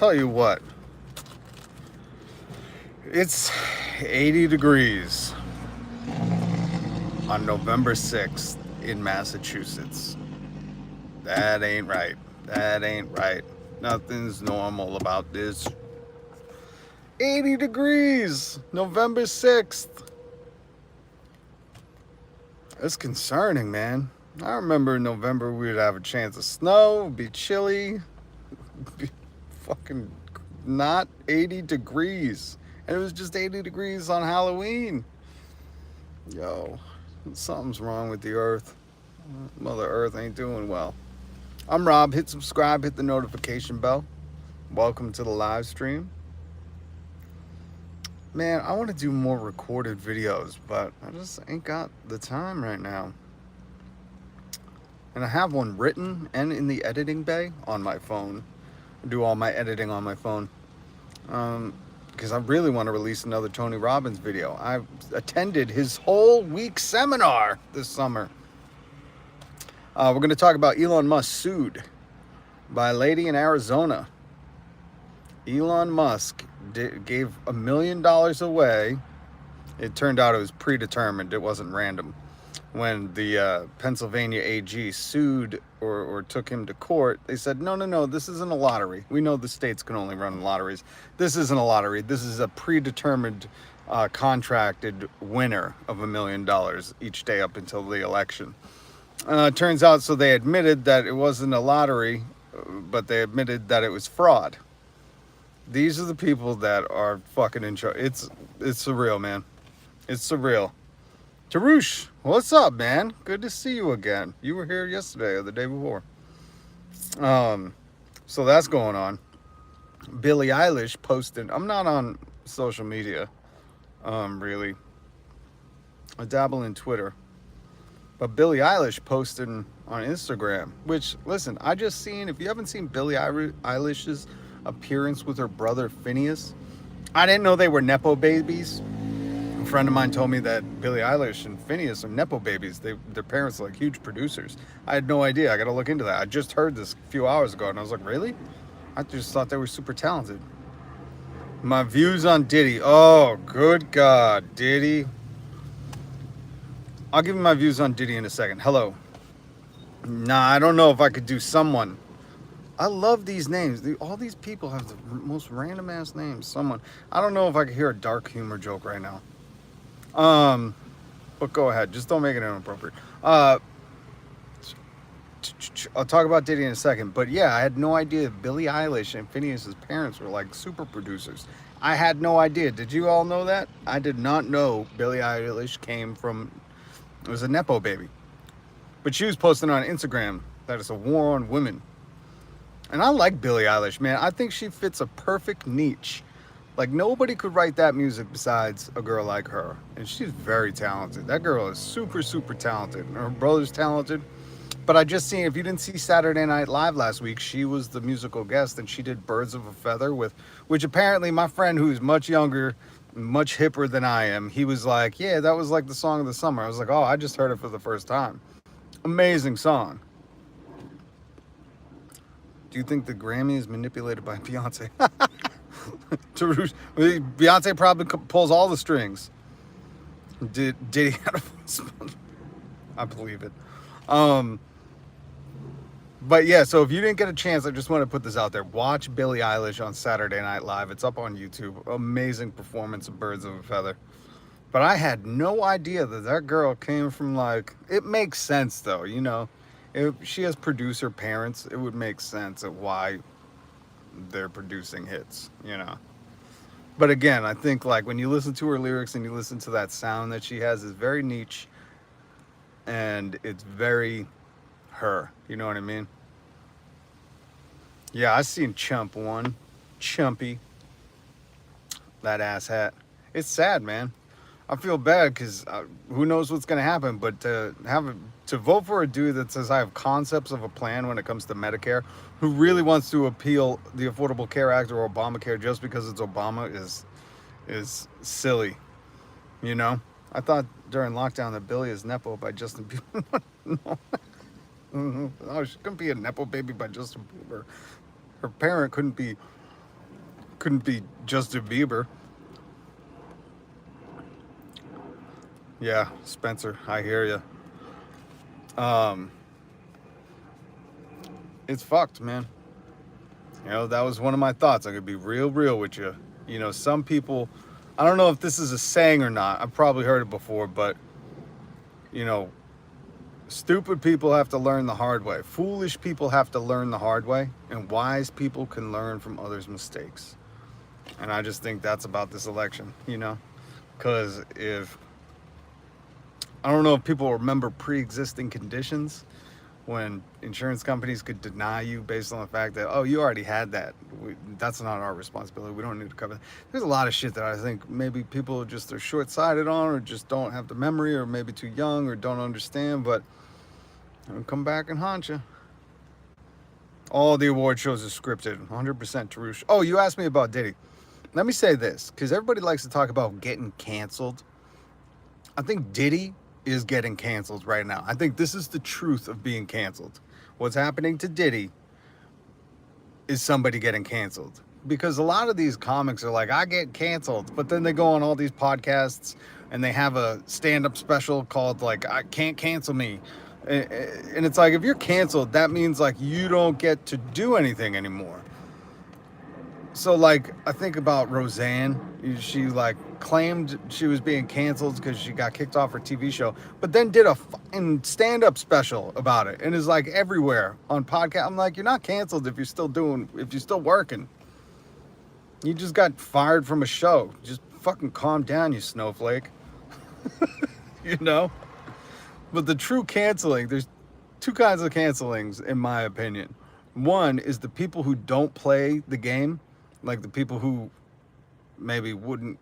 tell you what, it's 80 degrees on November 6th in Massachusetts. That ain't right. That ain't right. Nothing's normal about this. 80 degrees, November 6th. It's concerning, man. I remember in November we'd have a chance of snow, it'd be chilly, be fucking not 80 degrees. And it was just 80 degrees on Halloween. Yo, something's wrong with the earth. Mother Earth ain't doing well. I'm Rob. Hit subscribe, hit the notification bell. Welcome to the live stream. Man, I want to do more recorded videos, but I just ain't got the time right now. And I have one written and in the editing bay on my phone. I do all my editing on my phone. Because I really want to release another Tony Robbins video. I attended his whole week seminar this summer. We're going to talk about Elon Musk sued by a lady in Arizona. Elon Musk gave $1 million away. It turned out it was predetermined. It wasn't random. When the Pennsylvania AG sued or took him to court, they said, no, this isn't a lottery. We know the states can only run lotteries. This isn't a lottery. This is a predetermined contracted winner of $1 million each day up until the election. Turns out, so they admitted that it wasn't a lottery, but they admitted that it was fraud. These are the people that are fucking in charge. It's surreal, man. It's surreal. Tarush, what's up, man? Good to see you again. You were here yesterday or the day before. So that's going on. Billie Eilish posted. I'm not on social media, really. I dabble in Twitter. But Billie Eilish posted on Instagram, which, listen, I just seen, if you haven't seen Billie Eilish's appearance with her brother Phineas, I didn't know they were Nepo babies. A friend of mine told me that Billie Eilish and Phineas are Nepo babies. Their parents are like huge producers. I had no idea. I got to look into that. I just heard this a few hours ago, and I was like, really? I just thought they were super talented. My views on Diddy. Oh, good God, Diddy. I'll give you my views on Diddy in a second. Hello. Nah, I don't know if I could do someone. I love these names. All these people have the most random ass names. Someone. I don't know if I could hear a dark humor joke right now. But go ahead. Just don't make it inappropriate. I'll talk about Diddy in a second. But yeah, I had no idea Billie Eilish and Phineas's parents were like super producers. I had no idea. Did you all know that? I did not know Billie Eilish came from... It was a Nepo baby. But she was posting on Instagram that it's a war on women. And I like Billie Eilish, man. I think she fits a perfect niche. Like, nobody could write that music besides a girl like her. And she's very talented. That girl is super, super talented. And her brother's talented. But I just seen, if you didn't see Saturday Night Live last week, she was the musical guest. And she did Birds of a Feather with, which apparently my friend who's much younger, much hipper than I am, he was like, yeah, that was like the song of the summer. I was like, oh, I just heard it for the first time. Amazing song. Do you think the Grammy is manipulated by Beyonce? Beyonce probably pulls all the strings. Did he have I believe it. But yeah, so if you didn't get a chance, I just want to put this out there. Watch Billie Eilish on Saturday Night Live. It's up on YouTube. Amazing performance of Birds of a Feather. But I had no idea that girl came from, like... It makes sense, though, you know. If she has producer parents, it would make sense of why they're producing hits, you know. But again, I think, like, when you listen to her lyrics and you listen to that sound that she has, it's very niche. And it's very... her, you know what I mean? Yeah, I seen Chump one. Chumpy. That ass hat. It's sad, man. I feel bad because who knows what's going to happen, but to vote for a dude that says I have concepts of a plan when it comes to Medicare, who really wants to appeal the Affordable Care Act or Obamacare just because it's Obama is silly, you know? I thought during lockdown that Billie is Nepo by Justin Bieber. No, she couldn't be a Nepo baby by Justin Bieber. Her parent couldn't be Couldn't be Justin Bieber. Yeah, Spencer, I hear you. It's fucked, man. That was one of my thoughts. I could be real with you. Some people, I don't know if this is a saying or not. I've probably heard it before, but, you know, stupid people have to learn the hard way. Foolish people have to learn the hard way, and wise people can learn from others' mistakes. And I just think that's about this election, because I don't know if people remember pre-existing conditions when insurance companies could deny you based on the fact that, oh, you already had that. That's not our responsibility. We don't need to cover that. There's a lot of shit that I think maybe people just are short-sighted on, or just don't have the memory, or maybe too young, or don't understand, but it'll come back and haunt you. All the award shows are scripted, 100% Tarush. Oh, you asked me about Diddy. Let me say this, because everybody likes to talk about getting canceled. I think Diddy is getting canceled right now. I think this is the truth of being canceled. What's happening to Diddy is somebody getting canceled. Because a lot of these comics are like, I get canceled, but then they go on all these podcasts and they have a stand-up special called like, I Can't Cancel Me. And it's like, if you're canceled, that means like you don't get to do anything anymore. So like, I think about Roseanne. She like claimed she was being canceled because she got kicked off her TV show, but then did a fucking stand-up special about it and is like everywhere on podcast. I'm like, you're not canceled if you're still working. You just got fired from a show. Just fucking calm down, you snowflake. But the true canceling, there's two kinds of cancelings in my opinion. One is the people who don't play the game, like the people who maybe wouldn't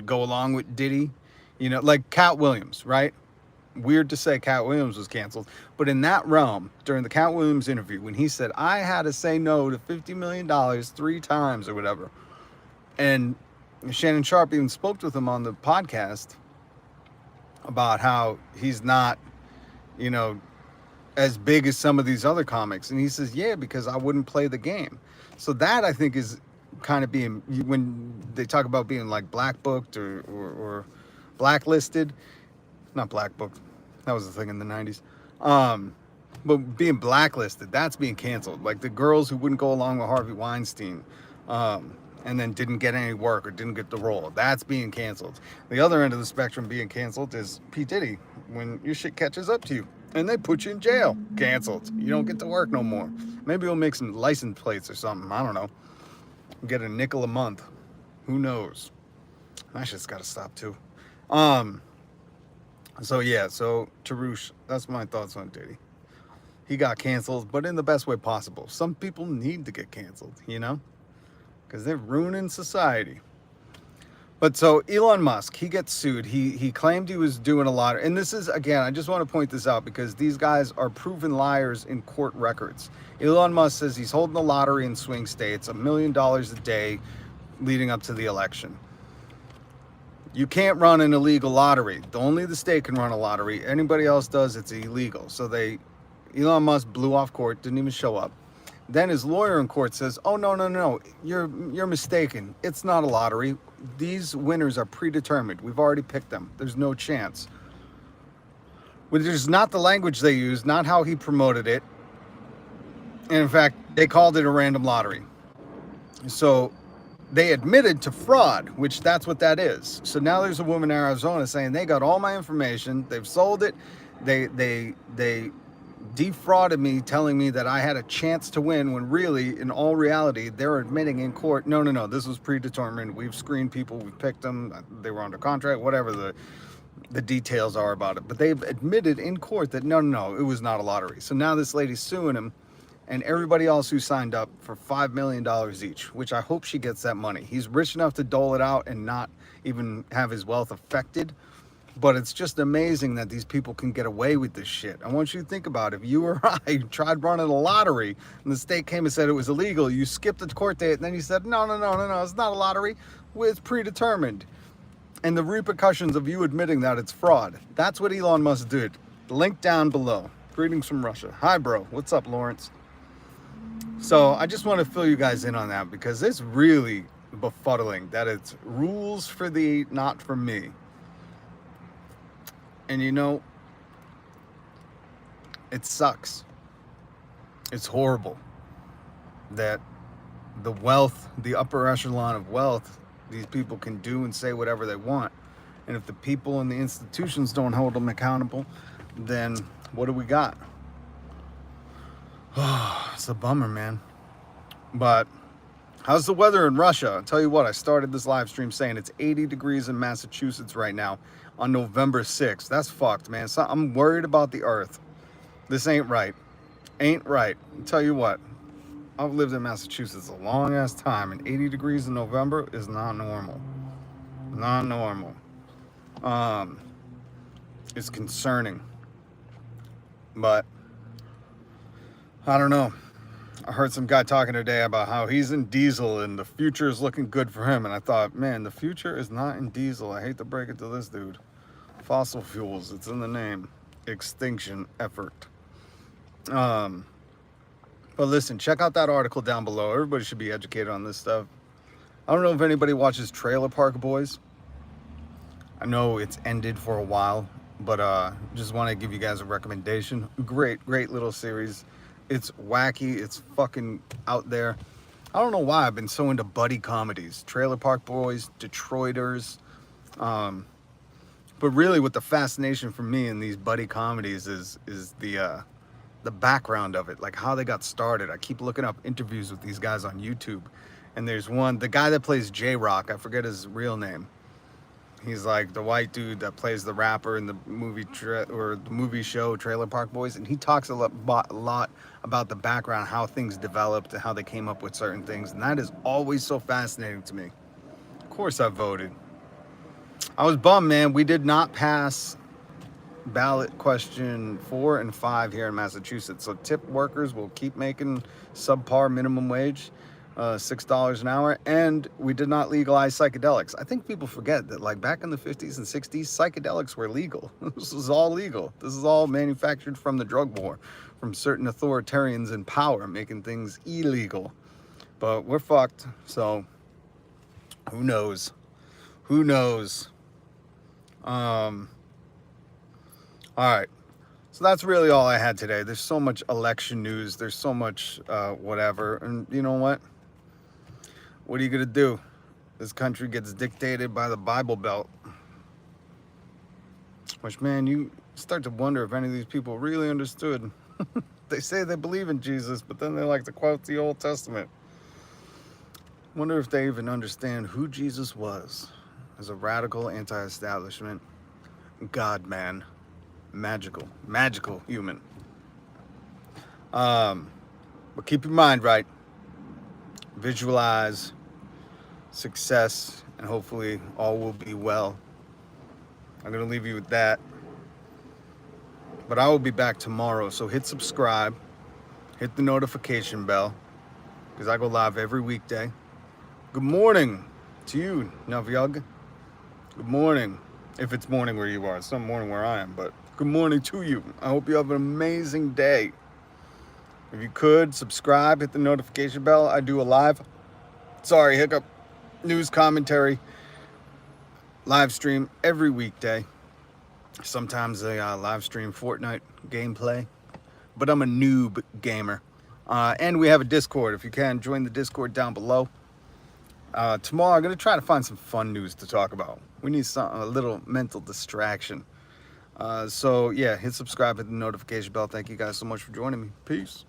go along with Diddy, like Cat Williams, right? Weird to say Cat Williams was canceled, but in that realm, during the Cat Williams interview, when he said, I had to say no to $50 million 3 times or whatever, and Shannon Sharp even spoke with him on the podcast about how he's not, as big as some of these other comics. And he says, yeah, because I wouldn't play the game. So that I think is kind of being, when they talk about being like black booked or blacklisted, not black booked, that was the thing in the 90s. But being blacklisted, that's being canceled. Like the girls who wouldn't go along with Harvey Weinstein, and then didn't get any work or didn't get the role, that's being canceled. The other end of the spectrum being canceled is P. Diddy, when your shit catches up to you and they put you in jail. Canceled. You don't get to work no more. Maybe we'll make some license plates or something. I don't know. Get a nickel a month. Who knows? That shit's got to stop too. So Tarush, that's my thoughts on Diddy. He got canceled, but in the best way possible. Some people need to get canceled, because they're ruining society. But so Elon Musk, he gets sued. He claimed he was doing a lot. And this is, again, I just want to point this out because these guys are proven liars in court records. Elon Musk says he's holding the lottery in swing states, $1 million a day leading up to the election. You can't run an illegal lottery. Only the state can run a lottery. Anybody else does, it's illegal. So Elon Musk blew off court, didn't even show up. Then his lawyer in court says, oh, no, you're mistaken. It's not a lottery. These winners are predetermined. We've already picked them. There's no chance. Which is not the language they used, not how he promoted it. And in fact, they called it a random lottery. So they admitted to fraud, which that's what that is. So now there's a woman in Arizona saying they got all my information. They've sold it. They defrauded me, telling me that I had a chance to win, when really, in all reality, they're admitting in court, no, this was predetermined. We've screened people, we've picked them, they were under contract, whatever the details are about it. But they've admitted in court that no, it was not a lottery. So now this lady's suing him and everybody else who signed up for $5 million each, which I hope she gets that money. He's rich enough to dole it out and not even have his wealth affected. But it's just amazing that these people can get away with this shit. I want you to think about it. If you or I tried running a lottery and the state came and said it was illegal, you skipped the court date, and then you said, no, it's not a lottery. It's predetermined. And the repercussions of you admitting that it's fraud. That's what Elon Musk did. Link down below. Greetings from Russia. Hi, bro. What's up, Lawrence? So I just want to fill you guys in on that because it's really befuddling that it's rules for thee, not for me. And you know, it sucks. It's horrible that the wealth, the upper echelon of wealth, these people can do and say whatever they want. And if the people and the institutions don't hold them accountable, then what do we got? Oh, it's a bummer, man. But how's the weather in Russia? I'll tell you what, I started this live stream saying it's 80 degrees in Massachusetts right now on November 6th. That's fucked, man. So I'm worried about the earth. This ain't right. Ain't right. I'll tell you what, I've lived in Massachusetts a long ass time, and 80 degrees in November is not normal. Not normal. It's concerning. But I don't know. I heard some guy talking today about how he's in diesel and the future is looking good for him. And I thought, man, the future is not in diesel. I hate to break it to this dude. Fossil fuels, it's in the name. Extinction effort. But listen, check out that article down below. Everybody should be educated on this stuff. I don't know if anybody watches Trailer Park Boys. I know it's ended for a while, but just want to give you guys a recommendation. Great little series. It's wacky. It's fucking out there. I don't know why I've been so into buddy comedies. Trailer Park Boys, Detroiters. But really what the fascination for me in these buddy comedies is the background of it, like how they got started. I keep looking up interviews with these guys on YouTube. And there's one, the guy that plays J-Rock, I forget his real name. He's like the white dude that plays the rapper in the movie or the movie show Trailer Park Boys, and he talks a lot about the background, how things developed, and how they came up with certain things, and that is always so fascinating to me. Of course, I voted. I was bummed, man. We did not pass ballot question 4 and 5 here in Massachusetts, so tip workers will keep making subpar minimum wage. $6 an hour, and we did not legalize psychedelics. I think people forget that, like, back in the 50s and 60s, psychedelics were legal. This is all legal. This is all manufactured from the drug war, from certain authoritarians in power making things illegal. But we're fucked, so who knows? Who knows? All right. So that's really all I had today. There's so much election news. There's so much whatever. And you know what? What are you going to do? This country gets dictated by the Bible Belt. Which, man, you start to wonder if any of these people really understood. They say they believe in Jesus, but then they like to quote the Old Testament. Wonder if they even understand who Jesus was as a radical anti-establishment God-man. Magical human. But keep your mind right. Visualize success, and hopefully all will be well. I'm going to leave you with that. But I will be back tomorrow, so hit subscribe, hit the notification bell, because I go live every weekday. Good morning to you, Navyug. Good morning, if it's morning where you are. It's not morning where I am, but good morning to you. I hope you have an amazing day. If you could, subscribe, hit the notification bell. I do a live, hiccup, news commentary, live stream every weekday. Sometimes a live stream Fortnite gameplay. But I'm a noob gamer. And we have a Discord. If you can, join the Discord down below. Tomorrow I'm going to try to find some fun news to talk about. We need a little mental distraction. So yeah, hit subscribe, hit the notification bell. Thank you guys so much for joining me. Peace.